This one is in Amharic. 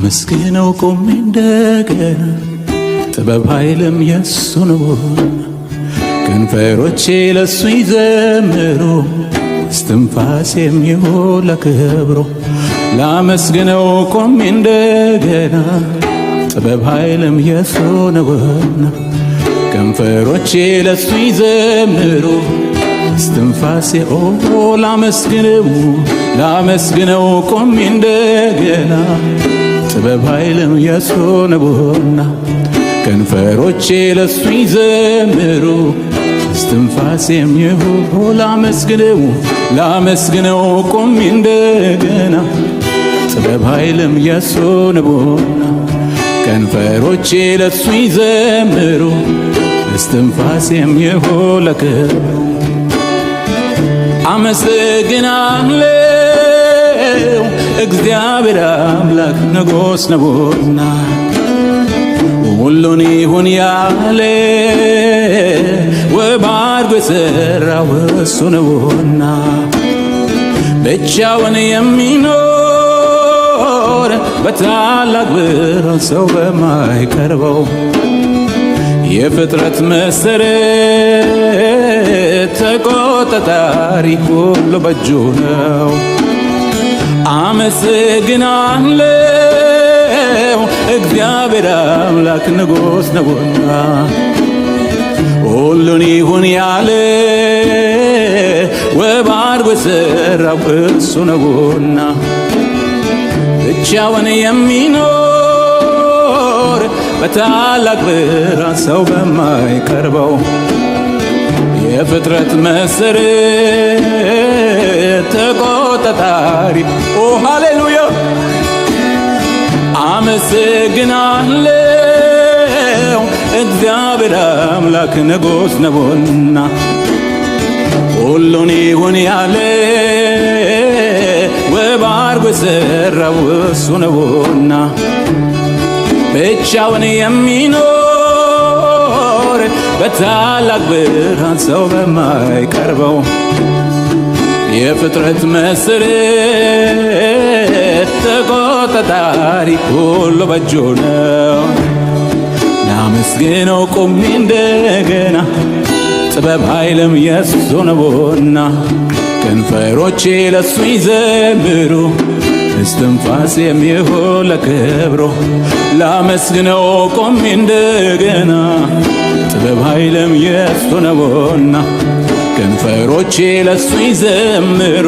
ላመስግነው ቆሜ እንደገና ጥበብ ኃይልም የሱ ነውና ከንፈሮቼ ለሱ ይዘምሩ እስትንፋሴም ይሁን ለክብሩ ላመስግነው ቆሜ እንደገና ጥበብ ኃይልም የሱ ነውና ከንፈሮቼ ለሱ ይዘምሩ እስትንፋሴ ላመስግነው ቆሜ እንደገና ጥበብ ኃይልም የሱ ነውና ከንፈሮቼ ለሱ ይዘምሩ እስትንፋሴም ይሁን ላመስግነው ቆሜ እንደገና ጥበብ ኃይልም የሱ ነውና ከንፈሮቼ ለሱ ይዘምሩ እስትንፋሴም ይሁን ለክብሩ አመሰግናለሁ እግዚአብሔር አምላክ ንጉሥ ነውና ሁሉን ይሁን ያለ ውብ አድርጎ የሠራው እሱ ነውና ብቻውን የሚኖር በታላቅ ብርሃን ሰው በማይቀርበው የፍጥረት መሠረት ተቆጣጣሪ ሁሉ በእጁ ነው። አመሰግናለሁ እግዚአብሔር አምላክ ንጉሥ ነውና ሁሉን ይሁን ያለ ውብ አድርጎ የሠራው እሱ ነውና ብቻውን የሚኖር በታላቅ ብርሃን ሰው በማይቀርበው የፍጥረት መሠረት ተቆጣጣሪ ሃሌሉያ አመሰግናለሁ እግዚአብሔር አምላክ ንጉሥ ነውና ሁሉን ይሁን ያለ ውብ አድርጎ የሠራው እሱ ነውና ብቻውን የሚኖር በታላቅ ብርሃን ሰው በማይቀርበው የፍጥረት መሠረት ተቆጣጣሪ ሁሉ በእጁ ነው። ላመስግነው ቆሜ እንደገና ጥበብ ኃይልም የሱ ነውና ከንፈሮቼ ለሱ ይዘምሩ እስትንፋሴም ይሁን ለክብሩ ላመስግነው ቆሜ እንደገና ጥበብ ኃይልም የሱ ነውና ከንፈሮቼ ለሱ ይዘምሩ